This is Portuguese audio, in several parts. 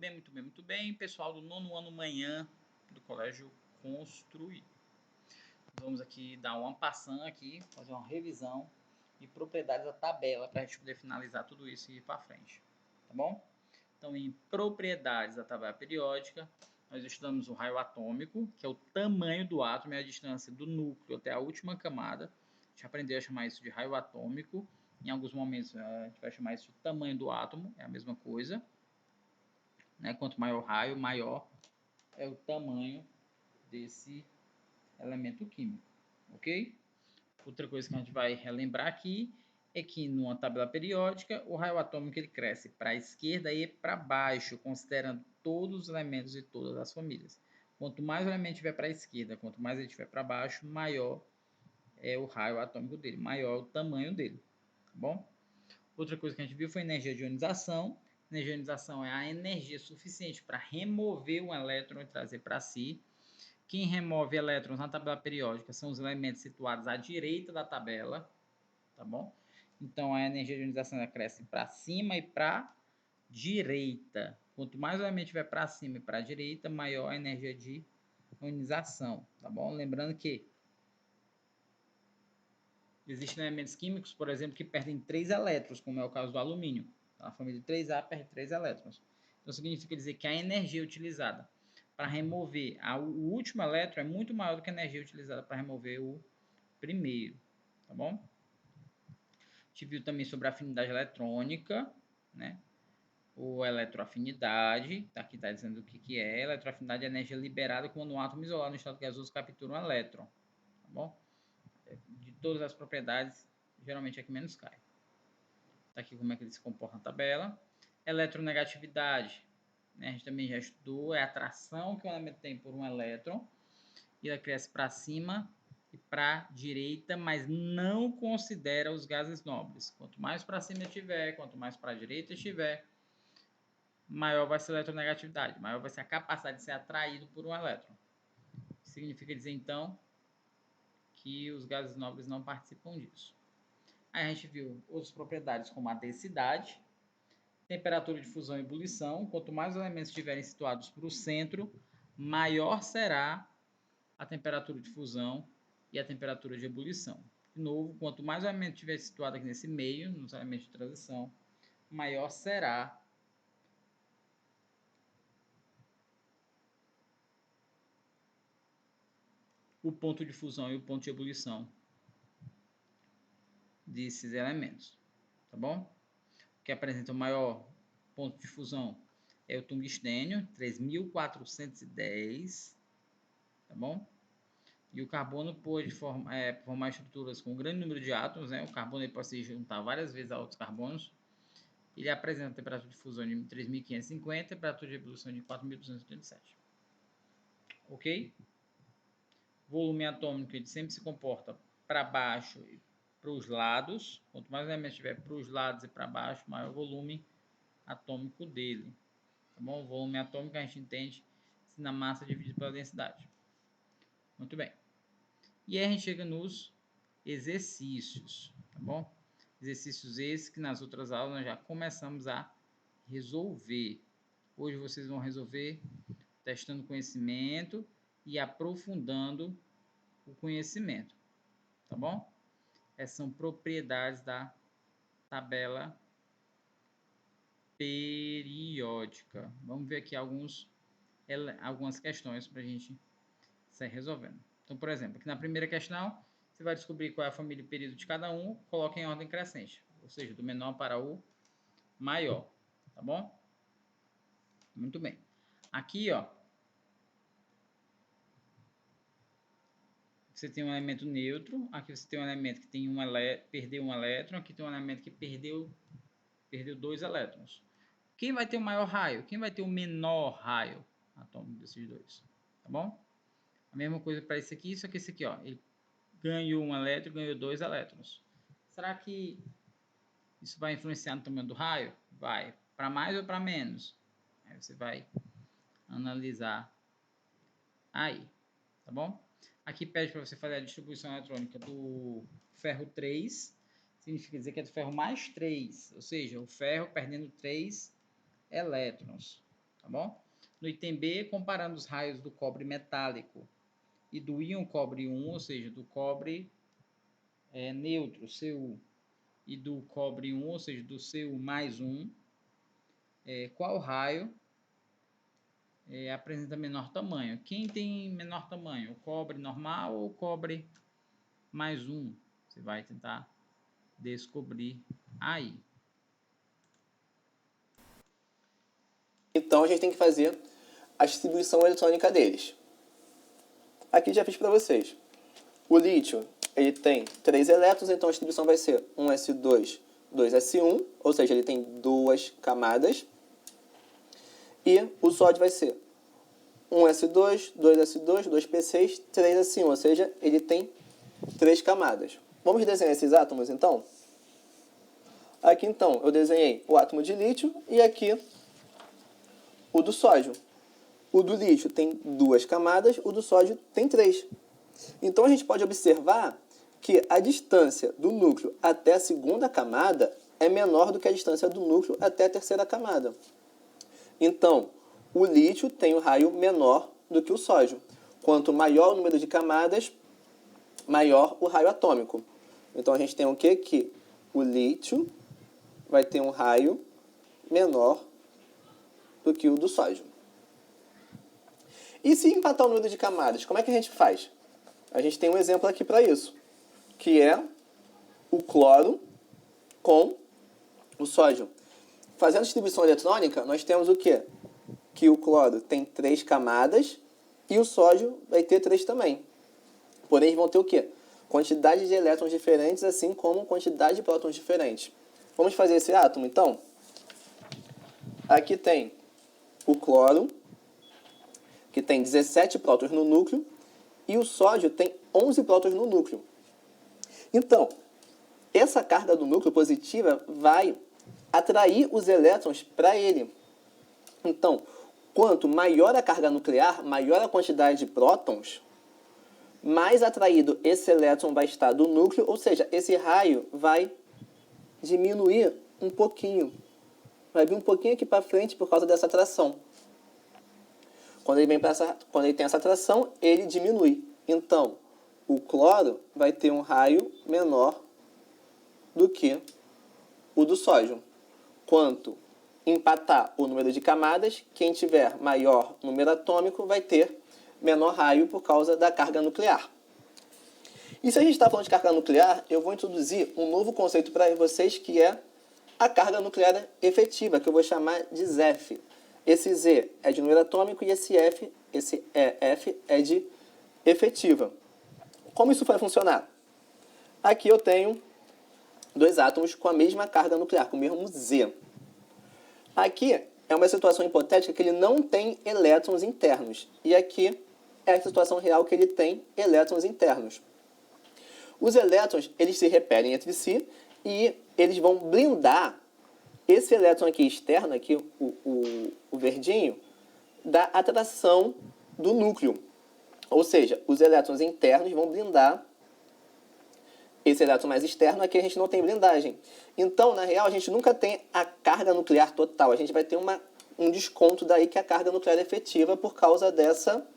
bem, muito bem, muito bem, pessoal do nono ano manhã do Colégio Construir. Vamos aqui dar uma passando aqui, fazer uma revisão de propriedades da tabela para a gente poder finalizar tudo isso e ir para frente, tá bom? Então, em propriedades da tabela periódica, nós estudamos o raio atômico, que é o tamanho do átomo e a distância do núcleo até a última camada. A gente aprendeu a chamar isso de raio atômico. Em alguns momentos a gente vai chamar isso de tamanho do átomo, é a mesma coisa. Né? Quanto maior o raio, maior é o tamanho desse elemento químico, ok? Outra coisa que a gente vai relembrar aqui é que numa tabela periódica o raio atômico ele cresce para a esquerda e para baixo, considerando todos os elementos de todas as famílias. Quanto mais o elemento estiver para a esquerda, quanto mais ele estiver para baixo, maior é o raio atômico dele, maior é o tamanho dele, tá bom? Outra coisa que a gente viu foi a energia de ionização. A energia de ionização é a energia suficiente para remover um elétron e trazer para si. Quem remove elétrons na tabela periódica são os elementos situados à direita da tabela, tá bom? Então a energia de ionização cresce para cima e para direita. Quanto mais o elemento estiver para cima e para a direita, maior a energia de ionização, tá bom? Lembrando que existem elementos químicos, por exemplo, que perdem 3 elétrons, como é o caso do alumínio. A família 3A perde 3 elétrons. Então significa dizer que a energia utilizada para remover o último elétron é muito maior do que a energia utilizada para remover o primeiro, tá bom? A gente viu também sobre a afinidade eletrônica, né? O eletroafinidade, aqui está dizendo o que é. Eletroafinidade é a energia liberada quando um átomo isolado no estado gasoso captura um elétron, tá bom? De todas as propriedades, geralmente é que menos cai. Está aqui como é que ele se comporta na tabela. Eletronegatividade, né? A gente também já estudou, é a atração que o elemento tem por um elétron. E ela cresce para cima e para a direita, mas não considera os gases nobres. Quanto mais para cima estiver, quanto mais para a direita estiver, maior vai ser a eletronegatividade, maior vai ser a capacidade de ser atraído por um elétron. Significa dizer, então, que os gases nobres não participam disso. Aí a gente viu outras propriedades como a densidade, temperatura de fusão e ebulição. Quanto mais os elementos estiverem situados para o centro, maior será a temperatura de fusão e a temperatura de ebulição. De novo, quanto mais o elemento estiver situado aqui nesse meio, nos elementos de transição, maior será o ponto de fusão e o ponto de ebulição desses elementos, tá bom? O que apresenta o maior ponto de fusão é o tungstênio, 3410, tá bom? E o carbono pode formar estruturas com um grande número de átomos, né? O carbono ele pode se juntar várias vezes a outros carbonos. Ele apresenta temperatura de fusão de 3.550 e temperatura de ebulição de 4.287. Ok? Volume atômico ele sempre se comporta para baixo e para os lados. Quanto mais o elemento estiver para os lados e para baixo, maior o volume atômico dele. Tá bom? O volume atômico a gente entende na massa dividido pela densidade. Muito bem. E aí a gente chega nos exercícios, tá bom? Exercícios esses que nas outras aulas nós já começamos a resolver. Hoje vocês vão resolver testando conhecimento e aprofundando o conhecimento, tá bom? Essas são propriedades da tabela periódica. Vamos ver aqui algumas questões para a gente sair resolvendo. Então, por exemplo, aqui na primeira questão, você vai descobrir qual é a família e período de cada um, coloca em ordem crescente, ou seja, do menor para o maior, tá bom? Muito bem. Aqui, ó, você tem um elemento neutro, aqui você tem um elemento que tem perdeu um elétron, aqui tem um elemento que perdeu 2 elétrons. Quem vai ter o maior raio? Quem vai ter o menor raio atômico desses dois? Tá bom? A mesma coisa para esse aqui, só que esse aqui, ó, ele ganhou um elétron, ganhou 2 elétrons. Será que isso vai influenciar no tamanho do raio? Vai. Para mais ou para menos? Aí você vai analisar aí, tá bom? Aqui pede para você fazer a distribuição eletrônica do ferro 3, significa dizer que é do ferro mais 3, ou seja, o ferro perdendo 3 elétrons, tá bom? No item B, comparando os raios do cobre metálico e do íon cobre 1, ou seja, do cobre neutro, Cu, e do cobre 1, ou seja, do Cu mais 1, qual raio apresenta menor tamanho? Quem tem menor tamanho? O cobre normal ou o cobre mais 1? Você vai tentar descobrir aí. Então, a gente tem que fazer a distribuição eletrônica deles. Aqui já fiz para vocês. O lítio, ele tem 3 elétrons, então a distribuição vai ser 1s2, 2s1, ou seja, ele tem 2 camadas. E o sódio vai ser 1s2, 2s2, 2p6, 3s1, ou seja, ele tem 3 camadas. Vamos desenhar esses átomos, então? Aqui, então, eu desenhei o átomo de lítio e aqui o do sódio. O do lítio tem 2 camadas, o do sódio tem 3. Então, a gente pode observar que a distância do núcleo até a segunda camada é menor do que a distância do núcleo até a terceira camada. Então, o lítio tem um raio menor do que o sódio. Quanto maior o número de camadas, maior o raio atômico. Então, a gente tem o quê? Que o lítio vai ter um raio menor do que o do sódio. E se empatar o número de camadas, como é que a gente faz? A gente tem um exemplo aqui para isso, que é o cloro com o sódio. Fazendo distribuição eletrônica, nós temos o quê? Que o cloro tem 3 camadas e o sódio vai ter 3 também. Porém, eles vão ter o quê? Quantidade de elétrons diferentes, assim como quantidade de prótons diferentes. Vamos fazer esse átomo, então? Aqui tem o cloro, que tem 17 prótons no núcleo, e o sódio tem 11 prótons no núcleo. Então, essa carga do núcleo positiva vai atrair os elétrons para ele. Então, quanto maior a carga nuclear, maior a quantidade de prótons, mais atraído esse elétron vai estar do núcleo, ou seja, esse raio vai diminuir um pouquinho. Vai vir um pouquinho aqui para frente por causa dessa atração. Quando ele tem essa atração, ele diminui. Então, o cloro vai ter um raio menor do que o do sódio. Quanto empatar o número de camadas, quem tiver maior número atômico vai ter menor raio por causa da carga nuclear. E se a gente está falando de carga nuclear, eu vou introduzir um novo conceito para vocês, que é a carga nuclear efetiva, que eu vou chamar de ZEF. Esse Z é de número atômico e esse F é de efetiva. Como isso vai funcionar? Aqui eu tenho 2 átomos com a mesma carga nuclear, com o mesmo Z. Aqui é uma situação hipotética que ele não tem elétrons internos. E aqui é a situação real que ele tem elétrons internos. Os elétrons, eles se repelem entre si e eles vão blindar esse elétron aqui externo, aqui o verdinho, da atração do núcleo. Ou seja, os elétrons internos vão blindar esse elétron mais externo, aqui a gente não tem blindagem. Então, na real, a gente nunca tem a carga nuclear total. A gente vai ter um desconto daí que é a carga nuclear efetiva por causa dessa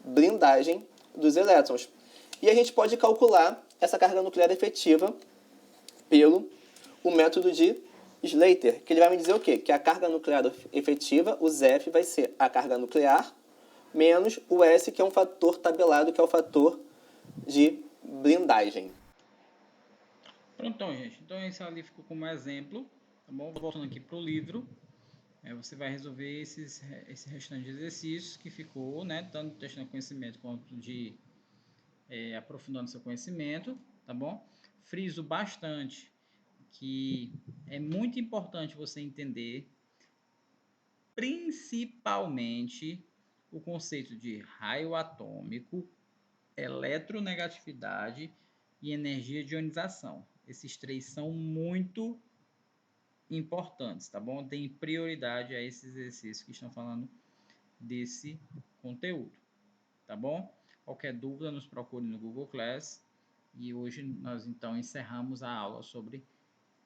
blindagem dos elétrons. E a gente pode calcular essa carga nuclear efetiva pelo o método de Slater, que ele vai me dizer o quê? Que a carga nuclear efetiva, o ZEF, vai ser a carga nuclear menos o S, que é um fator tabelado, que é o fator de blindagem. Pronto, então, gente. Então, esse ali ficou como exemplo, tá bom? Voltando aqui para o livro, você vai resolver esse restante de exercícios que ficou, né? Tanto testando conhecimento quanto de aprofundando seu conhecimento, tá bom? Friso bastante que é muito importante você entender principalmente o conceito de raio atômico, eletronegatividade e energia de ionização. Esses 3 são muito importantes, tá bom? Deem prioridade a esses exercícios que estão falando desse conteúdo, tá bom? Qualquer dúvida, nos procure no Google Class. E hoje nós então encerramos a aula sobre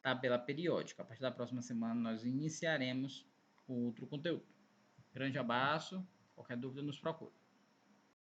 tabela periódica. A partir da próxima semana nós iniciaremos outro conteúdo. Grande abraço. Qualquer dúvida nos procure.